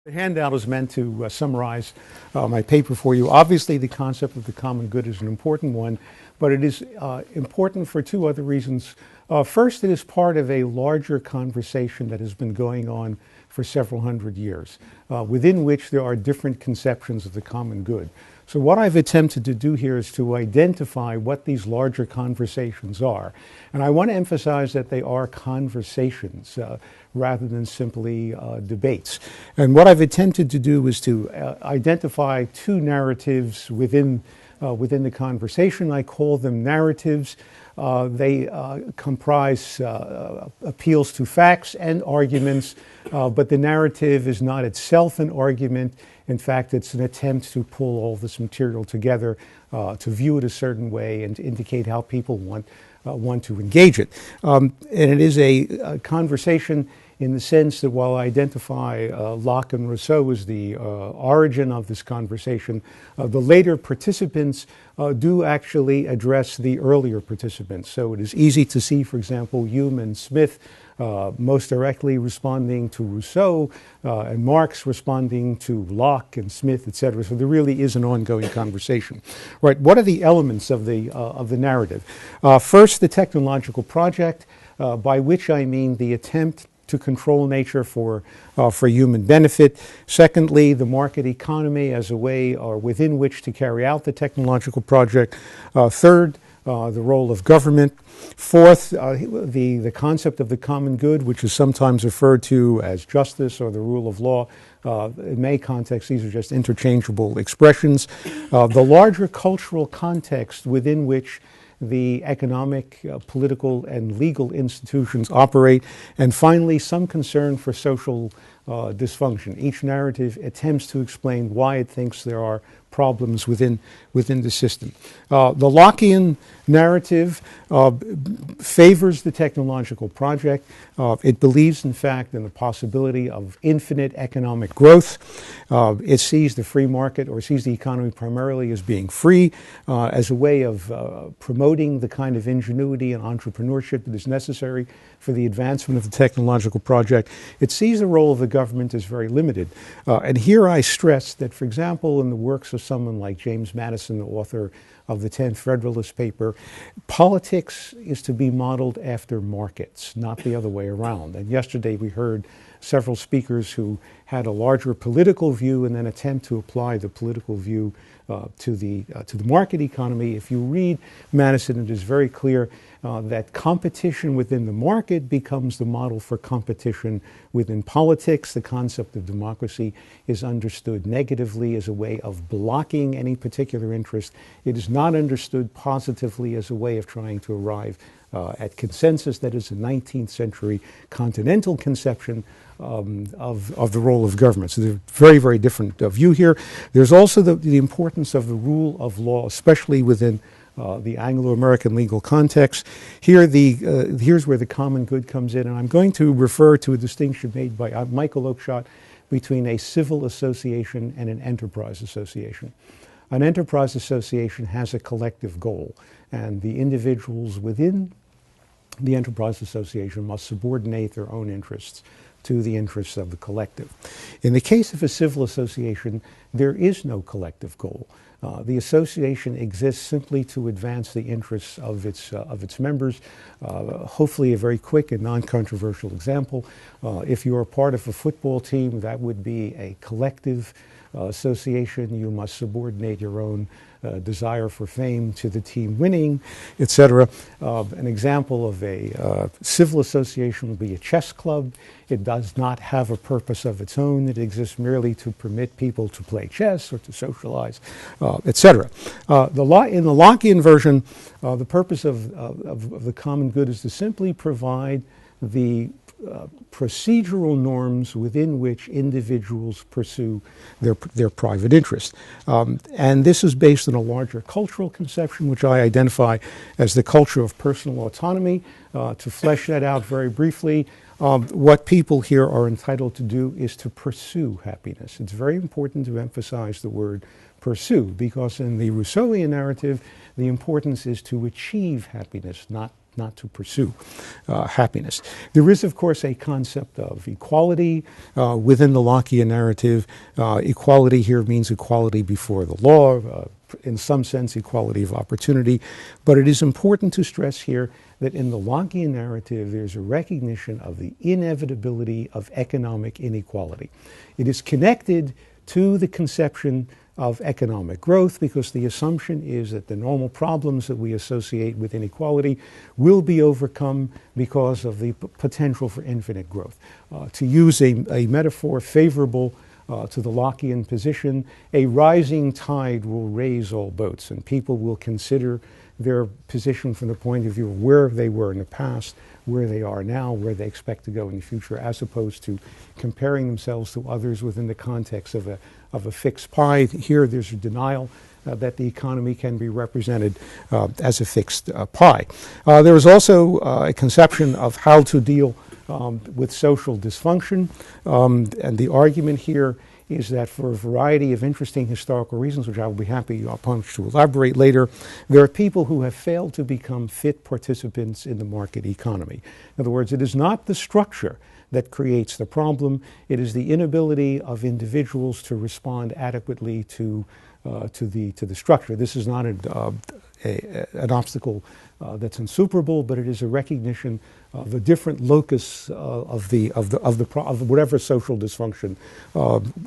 The handout is meant to summarize my paper for you. Obviously, the concept of the common good is an important one, but it is important for two other reasons. First, it is part of a larger conversation that has been going on for several hundred years, within which there are different conceptions of the common good. So what I've attempted to do here is to identify what these larger conversations are. And I want to emphasize that they are conversations rather than simply debates. And what I've attempted to do is to identify two narratives within the conversation. I call them narratives. They comprise appeals to facts and arguments, but the narrative is not itself an argument. In fact, it's an attempt to pull all this material together, to view it a certain way and to indicate how people want to engage it. And it is a conversation in the sense that while I identify Locke and Rousseau as the origin of this conversation, the later participants do actually address the earlier participants. So it is easy to see, for example, Hume and Smith most directly responding to Rousseau, and Marx responding to Locke and Smith, etc. So there really is an ongoing conversation. Right? What are the elements of the narrative? First, the technological project, by which I mean the attempt to control nature for human benefit. Secondly, the market economy as a way or within which to carry out the technological project. Third, the role of government. Fourth, the concept of the common good, which is sometimes referred to as justice or the rule of law. In many contexts, these are just interchangeable expressions. The larger cultural context within which the economic, political, and legal institutions operate, and finally, some concern for social dysfunction. Each narrative attempts to explain why it thinks there are problems within the system. The Lockean narrative favors the technological project. It believes, in fact, in the possibility of infinite economic growth. It sees the free market, or sees the economy primarily as being free, as a way of promoting the kind of ingenuity and entrepreneurship that is necessary for the advancement of the technological project. It sees the role of the government as very limited. And here I stress that, for example, in the works of someone like James Madison, the author of the 10th Federalist Paper, politics is to be modeled after markets, not the other way around. And yesterday we heard several speakers who had a larger political view and then attempt to apply the political view to the market economy. If you read Madison, it is very clear that competition within the market becomes the model for competition within politics. The concept of democracy is understood negatively as a way of blocking any particular interest. It is not understood positively as a way of trying to arrive at consensus. That is a 19th century continental conception of the role of government. So there's a very, very different view here. There's also the importance of the rule of law, especially within the Anglo-American legal context. Here's where the common good comes in, and I'm going to refer to a distinction made by Michael Oakeshott between a civil association and an enterprise association. An enterprise association has a collective goal, and the individuals within the enterprise association must subordinate their own interests to the interests of the collective. In the case of a civil association, there is no collective goal. The association exists simply to advance the interests of its members. Hopefully a very quick and non-controversial example. If you are part of a football team, that would be a collective association. You must subordinate your own desire for fame to the team winning, etc. An example of a civil association would be a chess club. It does not have a purpose of its own. It exists merely to permit people to play chess or to socialize, etc. In the Lockean version, the purpose of the common good is to simply provide the procedural norms within which individuals pursue their private interest. And this is based on a larger cultural conception, which I identify as the culture of personal autonomy. To flesh that out very briefly, what people here are entitled to do is to pursue happiness. It's very important to emphasize the word pursue, because in the Rousseauian narrative, the importance is to achieve happiness, not to pursue happiness. There is, of course, a concept of equality within the Lockean narrative. Equality here means equality before the law, in some sense equality of opportunity, but it is important to stress here that in the Lockean narrative there's a recognition of the inevitability of economic inequality. It is connected to the conception of economic growth because the assumption is that the normal problems that we associate with inequality will be overcome because of the potential for infinite growth. To use a metaphor favorable to the Lockean position, a rising tide will raise all boats, and people will consider their position from the point of view of where they were in the past, where they are now, where they expect to go in the future, as opposed to comparing themselves to others within the context of a fixed pie. Here there's a denial that the economy can be represented as a fixed pie. There is also a conception of how to deal with social dysfunction, and the argument here is that for a variety of interesting historical reasons, which I will be happy to elaborate later, there are people who have failed to become fit participants in the market economy. In other words, it is not the structure that creates the problem, it is the inability of individuals to respond adequately to the structure. This is not an obstacle that's insuperable, but it is a recognition of a different locus of whatever social dysfunction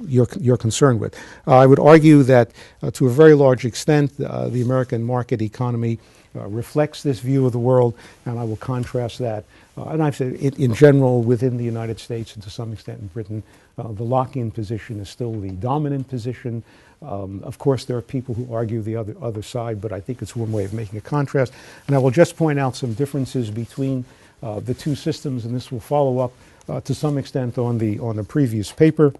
you're concerned with. I would argue that to a very large extent the American market economy reflects this view of the world, and I will contrast that. And I've said in general within the United States and to some extent in Britain, the Lockean position is still the dominant position. Of course, there are people who argue the other side, but I think it's one way of making a contrast. And I will just point out some differences between the two systems, and this will follow up to some extent on the previous paper.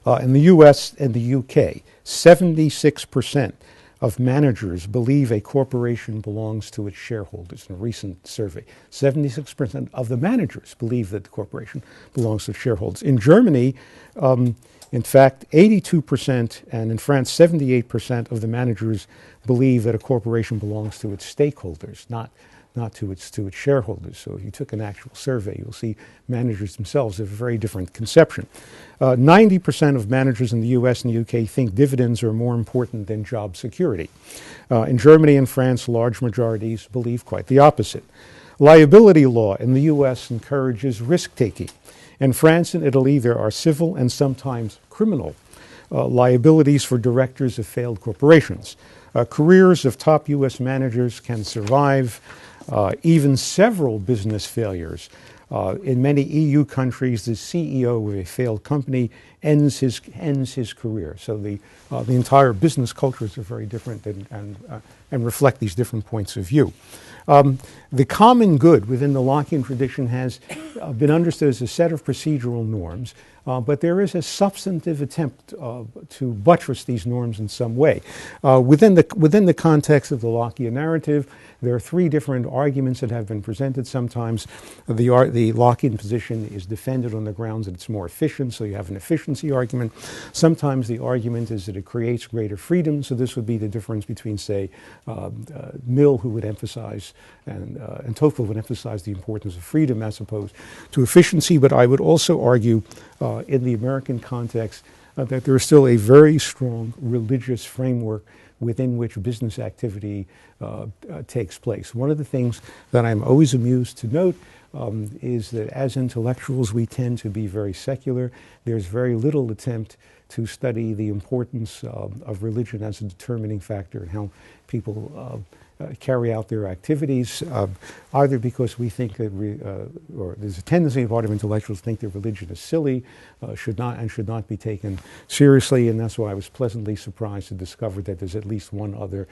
In the U.S. and the U.K., 76% of managers believe a corporation belongs to its shareholders. In a recent survey, 76% of the managers believe that the corporation belongs to its shareholders. In Germany, in fact, 82%, and in France, 78% of the managers believe that a corporation belongs to its stakeholders, not to its shareholders. So if you took an actual survey, you'll see managers themselves have a very different conception. 90% of managers in the US and the UK think dividends are more important than job security. In Germany and France, large majorities believe quite the opposite. Liability law in the US encourages risk-taking. In France and Italy, there are civil and sometimes criminal liabilities for directors of failed corporations. Careers of top US managers can survive even several business failures. In many EU countries, the CEO of a failed company ends his career. So the entire business cultures are very different and reflect these different points of view. The common good within the Lockean tradition has been understood as a set of procedural norms, but there is a substantive attempt to buttress these norms in some way. Within the context of the Lockean narrative, there are three different arguments that have been presented. Sometimes the Lockean position is defended on the grounds that it's more efficient, so you have an efficiency argument. Sometimes the argument is that it creates greater freedom, so this would be the difference between, say, Mill, who would emphasize, and Tocqueville would emphasize the importance of freedom as opposed to efficiency. But I would also argue in the American context that there is still a very strong religious framework within which business activity takes place. One of the things that I'm always amused to note is that as intellectuals we tend to be very secular. There's very little attempt to study the importance of religion as a determining factor in how people carry out their activities, either because we think that or there's a tendency of a lot of intellectuals to think that religion is silly, should not be taken seriously, and that's why I was pleasantly surprised to discover that there's at least one other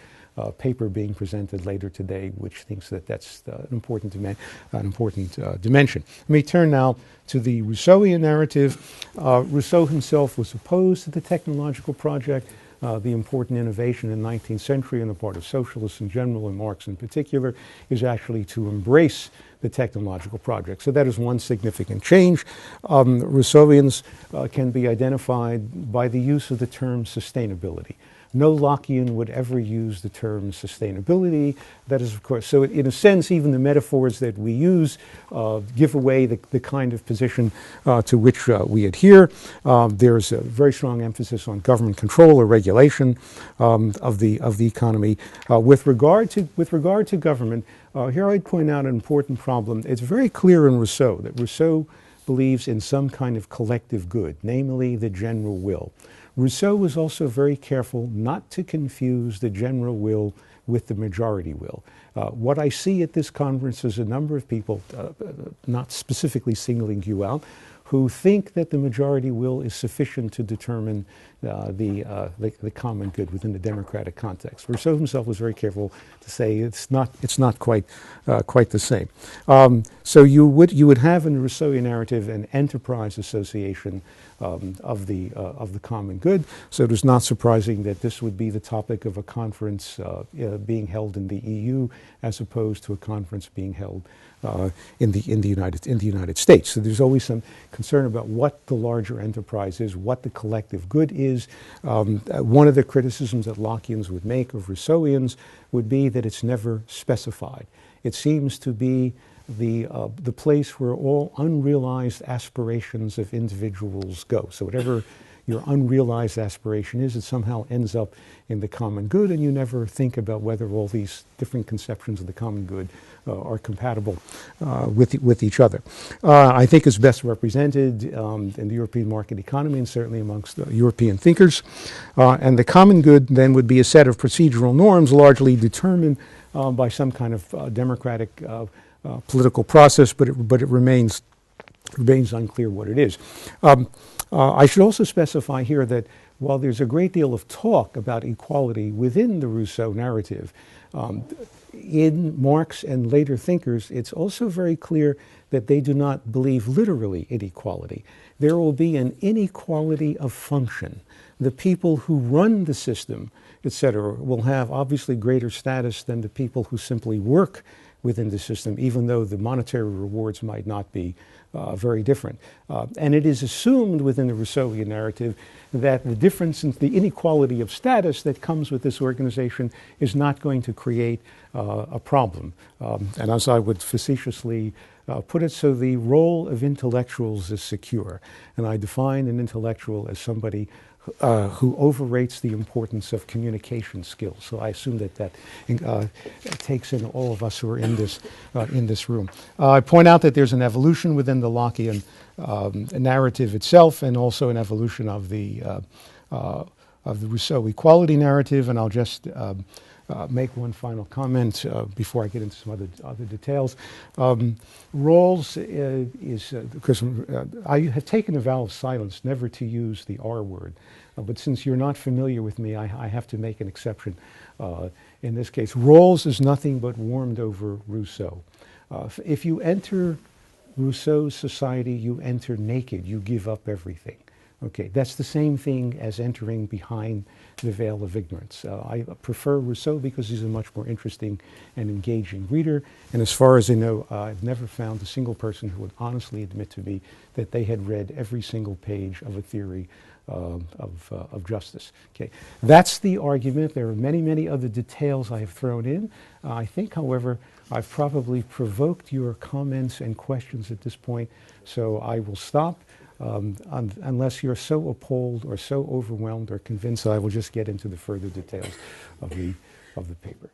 paper being presented later today which thinks that that's an important dimension. Let me turn now to the Rousseauian narrative. Rousseau himself was opposed to the technological project. The important innovation in the 19th century on the part of socialists in general and Marx in particular is actually to embrace the technological project. So that is one significant change. Rousseauians can be identified by the use of the term sustainability. No Lockean would ever use the term sustainability. That is, of course, so in a sense, even the metaphors that we use give away the kind of position to which we adhere. There's a very strong emphasis on government control or regulation of the economy. With regard to government, here I'd point out an important problem. It's very clear in Rousseau that Rousseau believes in some kind of collective good, namely the general will. Rousseau was also very careful not to confuse the general will with the majority will. What I see at this conference is a number of people, not specifically singling you out, who think that the majority will is sufficient to determine the common good within the democratic context. Rousseau himself was very careful to say it's not quite the same. So you would have in the Rousseauian narrative an enterprise association of the common good. So it is not surprising that this would be the topic of a conference being held in the EU as opposed to a conference being held in the United States. So there's always some concern about what the larger enterprise is, what the collective good is. One of the criticisms that Lockeans would make of Rousseauians would be that it's never specified. It seems to be the place where all unrealized aspirations of individuals go. So whatever your unrealized aspiration is, it somehow ends up in the common good, and you never think about whether all these different conceptions of the common good are compatible with each other. I think it's best represented in the European market economy and certainly amongst European thinkers. And the common good then would be a set of procedural norms largely determined by some kind of democratic political process, but it remains unclear what it is. I should also specify here that while there's a great deal of talk about equality within the Rousseau narrative, in Marx and later thinkers, it's also very clear that they do not believe literally in equality. There will be an inequality of function. The people who run the system, etc., will have obviously greater status than the people who simply work within the system, even though the monetary rewards might not be very different. And it is assumed within the Rousseauian narrative that the difference in the inequality of status that comes with this organization is not going to create a problem. And as I would facetiously put it, so the role of intellectuals is secure. And I define an intellectual as somebody who overrates the importance of communication skills. So I assume that takes in all of us who are in this room. I point out that there's an evolution within the Lockean narrative itself, and also an evolution of the Rousseau equality narrative. And I'll just make one final comment before I get into some other details. Rawls is, because I have taken a vow of silence never to use the R word, but since you're not familiar with me, I have to make an exception in this case. Rawls is nothing but warmed over Rousseau. If you enter Rousseau's society, you enter naked, you give up everything. Okay, that's the same thing as entering behind the veil of ignorance. I prefer Rousseau because he's a much more interesting and engaging reader. And as far as I know, I've never found a single person who would honestly admit to me that they had read every single page of a theory of justice. Okay, that's the argument. There are many, many other details I have thrown in. I think, however, I've probably provoked your comments and questions at this point, so I will stop. Unless you're so appalled or so overwhelmed or convinced, I will just get into the further details of the paper.